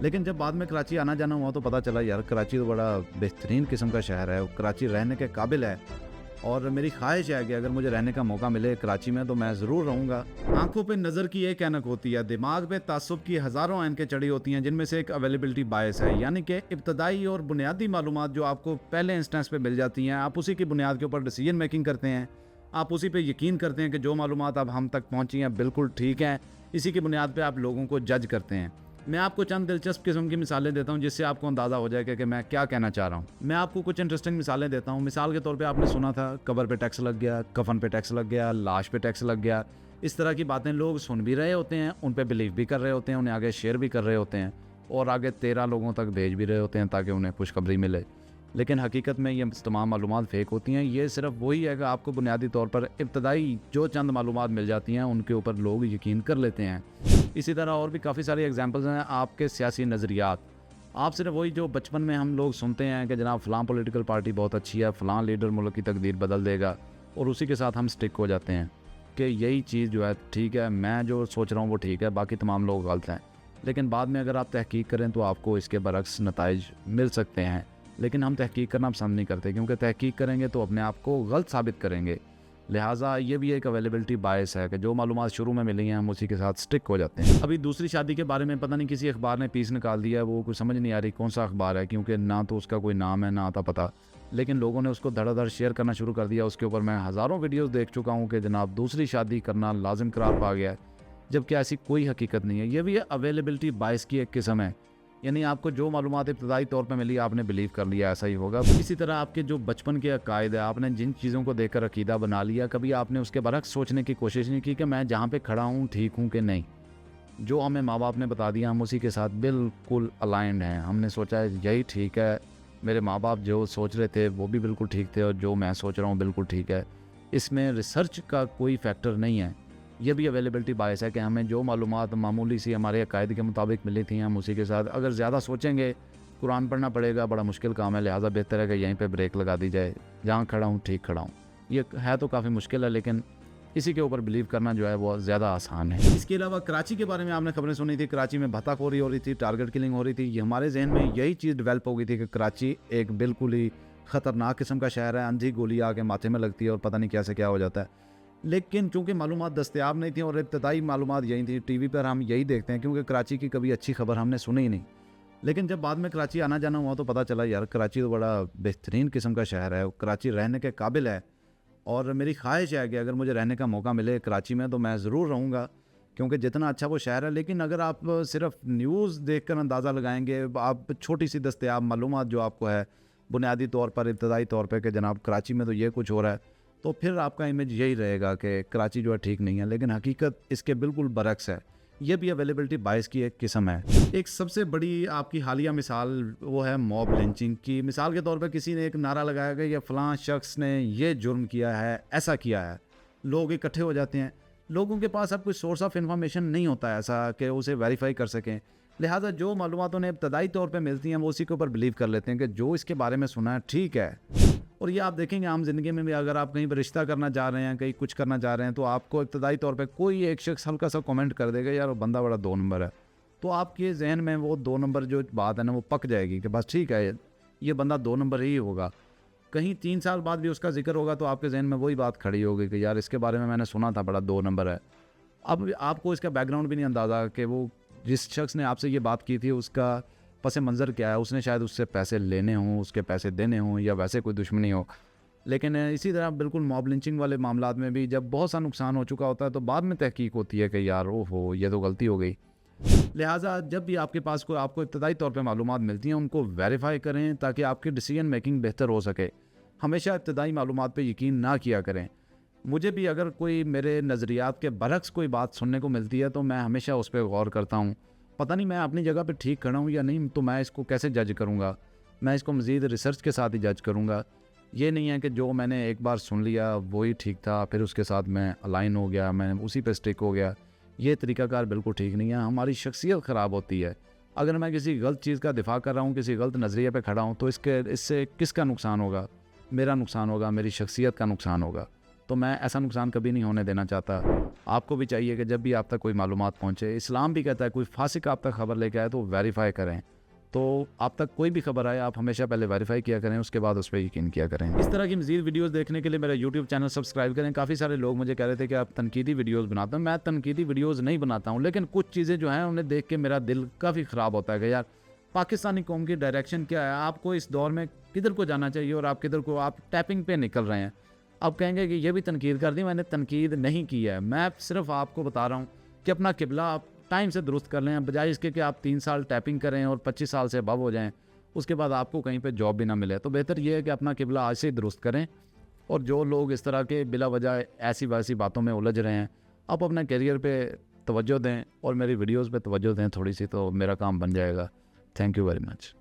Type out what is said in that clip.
लेकिन जब बाद में कराची आना जाना हुआ तो पता चला यार कराची तो बड़ा बेहतरीन किस्म का शहर है, कराची रहने के काबिल है। और मेरी ख्वाहिश है कि अगर मुझे रहने का मौका मिले कराची में तो मैं ज़रूर रहूँगा। आंखों पे नज़र की एक ऐनक होती है, दिमाग पे तासुब की हज़ारों ऐनकें चढ़ी होती हैं, जिनमें से एक अवेलेबिलिटी बायस है, यानी कि इब्तदाई और बुनियादी मालूमात जो आपको पहले इंस्टेंस पे मिल जाती हैं, आप उसी की बुनियाद के ऊपर डिसीजन मेकिंग करते हैं। आप उसी पे यकीन करते हैं कि जो मालूमात अब हम तक पहुँची हैं बिल्कुल ठीक हैं। इसी की बुनियाद पे आप लोगों को जज करते हैं। मैं आपको चंद दिलचस्प किस्म की मिसालें देता हूं जिससे आपको अंदाज़ा हो जाएगा कि मैं क्या कहना चाह रहा हूं। मैं आपको कुछ इंटरेस्टिंग मिसालें देता हूं। मिसाल के तौर पे आपने सुना था कब्र पे टैक्स लग गया, कफन पे टैक्स लग गया, लाश पे टैक्स लग गया। इस तरह की बातें लोग सुन भी रहे होते हैं, उन पे बिलीव भी कर रहे होते हैं, उन्हें आगे शेयर भी कर रहे होते हैं और आगे 13 लोगों तक भेज भी रहे होते हैं ताकि उन्हें खुशखबरी मिले। लेकिन हकीकत में ये तमाम मालूमात फ़ेक होती हैं। ये सिर्फ वही है कि आपको बुनियादी तौर पर इब्तदाई जो चंद मालूमात मिल जाती हैं उनके ऊपर लोग यकीन कर लेते हैं। इसी तरह और भी काफ़ी सारी एग्जांपल्स हैं आपके सियासी नज़रियात। आप सिर्फ वही जो बचपन में हम लोग सुनते हैं कि जनाब फ़लाँ पॉलिटिकल पार्टी बहुत अच्छी है, फ़लाँ लीडर मुल्क की तकदीर बदल देगा, और उसी के साथ हम स्टिक हो जाते हैं कि यही चीज़ जो है ठीक है, मैं जो सोच रहा हूँ वो ठीक है, बाकी तमाम लोग गलत हैं। लेकिन बाद में अगर आप तहकीक करें तो आपको इसके बरक्स नताइज मिल सकते हैं। लेकिन हम तहकीक करना पसंद नहीं करते, क्योंकि तहकीक करेंगे तो अपने आप को गलत साबित करेंगे। लिहाजा ये भी एक अवेलेबिलिटी बायस है कि जो मालूमात शुरू में मिली हैं हम उसी के साथ स्टिक हो जाते हैं। अभी दूसरी शादी के बारे में पता नहीं किसी अखबार ने पीस निकाल दिया है, वो कुछ समझ नहीं आ रही कौन सा अखबार है, क्योंकि ना तो उसका कोई नाम है ना आता पता। लेकिन लोगों ने उसको धड़ाधड़ शेयर करना शुरू कर दिया। उसके ऊपर मैं हज़ारों वीडियोज़ देख चुका हूँ कि जनाब दूसरी शादी करना लाजिम करार पा गया है, जबकि ऐसी कोई हकीकत नहीं है। ये भी अवेलेबिलिटी बायस की एक किस्म है, यानी आपको जो मालूमात इब्तदाई तौर पे मिली आपने बिलीव कर लिया ऐसा ही होगा। इसी तरह आपके जो बचपन के अकायद है, आपने जिन चीज़ों को देखकर अकीदा बना लिया, कभी आपने उसके बरक्स सोचने की कोशिश नहीं की कि मैं जहाँ पे खड़ा हूँ ठीक हूँ कि नहीं। जो हमें माँ बाप ने बता दिया हम उसी के साथ बिल्कुल अलाइंड हैं। हमने सोचा है यही ठीक है, मेरे माँ बाप जो सोच रहे थे वो भी बिल्कुल ठीक थे और जो मैं सोच रहा हूँ बिल्कुल ठीक है। इसमें रिसर्च का कोई फैक्टर नहीं है। ये भी अवेलेबिलिटी बायस है कि हमें जो मालूमात मामूली सी हमारे अकायद के मुताबिक मिली थी हम उसी के साथ, अगर ज़्यादा सोचेंगे कुरान पढ़ना पड़ेगा, बड़ा मुश्किल काम है। लिहाजा बेहतर है कि यहीं पे ब्रेक लगा दी जाए, जहाँ खड़ा हूँ ठीक खड़ा हूँ। ये है तो काफ़ी मुश्किल है, लेकिन इसी के ऊपर बिलीव करना जो है वो ज़्यादा आसान है। इसके अलावा कराची के बारे में आपने खबरें सुनी थी, कराची में भत्ताखोरी हो रही थी, टारगेट किलिंग हो रही थी। ये हमारे जहन में यही चीज़ डेवलप हो गई थी कि कराची एक बिल्कुल ही ख़तरनाक किस्म का शहर है, अंधी गोली आके माथे में लगती है और पता नहीं कैसे क्या हो जाता है। लेकिन चूंकि मालूमात दस्तयाब नहीं थी और इब्तदाई मालूमात यही थी, टीवी पर हम यही देखते हैं, क्योंकि कराची की कभी अच्छी खबर हमने सुनी ही नहीं। लेकिन जब बाद में कराची आना जाना हुआ तो पता चला यार कराची तो बड़ा बेहतरीन किस्म का शहर है, कराची रहने के काबिल है। और मेरी ख्वाहिश है कि अगर मुझे रहने का मौका मिले कराची में तो मैं ज़रूर रहूँगा, क्योंकि जितना अच्छा वो शहर है। लेकिन अगर आप सिर्फ न्यूज़ देख कर अंदाज़ा लगाएंगे, आप छोटी सी दस्तयाब मालूमात जो आपको है बुनियादी तौर पर इब्तदाई तौर पर कि जनाब कराची में तो ये कुछ हो रहा है, तो फिर आपका इमेज यही रहेगा कि कराची जो है ठीक नहीं है। लेकिन हकीकत इसके बिल्कुल बरक्स है। ये भी अवेलेबिलिटी बायस की एक किस्म है। एक सबसे बड़ी आपकी हालिया मिसाल वो है मॉब लिंचिंग की। मिसाल के तौर पर किसी ने एक नारा लगाया कि ये फ़लाँ शख्स ने ये जुर्म किया है, ऐसा किया है। लोग इकट्ठे हो जाते हैं, लोगों के पास अब कोई सोर्स ऑफ इंफॉर्मेशन नहीं होता है ऐसा कि उसे वेरीफाई कर सकें। लिहाजा जो मालूमात उन्हें इब्तदाई तौर पे मिलती हैं वो उसी के ऊपर बिलीव कर लेते हैं कि जो इसके बारे में सुना है ठीक है। और ये आप देखेंगे आम ज़िंदगी में भी, अगर आप कहीं पर रिश्ता करना चाह रहे हैं, कहीं कुछ करना चाह रहे हैं, तो आपको इब्तदाई तौर पे कोई एक शख्स हल्का सा कमेंट कर देगा यार वो बंदा बड़ा 2 नंबर है, तो आपके जहन में वो 2 नंबर जो बात है ना वो पक जाएगी कि बस ठीक है ये बंदा 2 नंबर ही होगा। कहीं 3 साल बाद भी उसका जिक्र होगा तो आपके जहन में वही बात खड़ी होगी कि यार इसके बारे में मैंने सुना था बड़ा 2 नंबर है। अब आपको इसका बैकग्राउंड भी नहीं अंदाज़ा कि वो जिस शख्स ने आपसे ये बात की थी उसका पस मंज़र क्या है। उसने शायद उससे पैसे लेने हों, उसके पैसे देने हों, या वैसे कोई दुश्मनी हो। लेकिन इसी तरह बिल्कुल मॉब लिंचिंग वाले मामलात में भी जब बहुत सा नुकसान हो चुका होता है तो बाद में तहकीक होती है कि यार ओहो ये तो गलती हो गई। लिहाजा जब भी आपके पास कोई आपको इब्तदाई तौर पे मालूमात मिलती हैं उनको वेरीफाई करें ताकि आपकी डिसीजन मेकिंग बेहतर हो सके। हमेशा इब्तदाई मालूमात पे यकीन ना किया करें। मुझे भी अगर कोई मेरे नज़रियात के बरक्स कोई बात सुनने को मिलती है तो मैं हमेशा उस पर गौर करता हूँ। पता नहीं मैं अपनी जगह पे ठीक खड़ा हूँ या नहीं, तो मैं इसको कैसे जज करूँगा। मैं इसको मज़ीद रिसर्च के साथ ही जज करूँगा। ये नहीं है कि जो मैंने एक बार सुन लिया वही ठीक था, फिर उसके साथ मैं अलाइन हो गया, मैं उसी पे स्टिक हो गया। ये तरीक़ाकार बिल्कुल ठीक नहीं है, हमारी शख्सियत ख़राब होती है। अगर मैं किसी गलत चीज़ का दिफा कर रहा हूँ, किसी गलत नज़रिए पे खड़ा हूँ, तो इससे किसका नुकसान होगा? मेरा नुकसान होगा, मेरी शख्सियत का नुकसान होगा। तो मैं ऐसा नुकसान कभी नहीं होने देना चाहता। आपको भी चाहिए कि जब भी आप तक कोई मालूमात पहुँचे, इस्लाम भी कहता है कोई फासिक आप तक खबर लेके आए तो वेरीफाई करें। तो आप तक कोई भी खबर आए आप हमेशा पहले वेरीफाई किया करें, उसके बाद उस पर यकीन किया करें। इस तरह की मज़ीद वीडियोस देखने के लिए मेरा यूट्यूब चैनल सब्सक्राइब करें। काफ़ी सारे लोग मुझे कह रहे थे कि आप तनकीदी वीडियोस बनाते हैं। मैं तनकीदी वीडियोस नहीं बनाता हूँ, लेकिन कुछ चीज़ें जो हैं उन्हें देख के मेरा दिल काफ़ी ख़राब होता है कि यार पाकिस्तानी कौम की डायरेक्शन क्या है, आपको इस दौर में किधर को जाना चाहिए और आप किधर को आप टैपिंग पे निकल रहे हैं। अब कहेंगे कि ये भी तनकीद कर दी, मैंने तनकीद नहीं की है, मैं सिर्फ आपको बता रहा हूँ कि अपना किबला आप टाइम से दुरुस्त कर लें, बजाय इसके कि आप 3 साल टैपिंग करें और 25 साल से अबव हो जाएं, उसके बाद आपको कहीं पे जॉब भी ना मिले। तो बेहतर ये है कि अपना किबला आज से ही दुरुस्त करें। और जो लोग इस तरह के बिला वजह ऐसी वैसी बातों में उलझ रहे हैं, आप अपने करियर पे तवज्जो दें और मेरी वीडियोस पे तवज्जो दें थोड़ी सी, तो मेरा काम बन जाएगा। Thank you very much.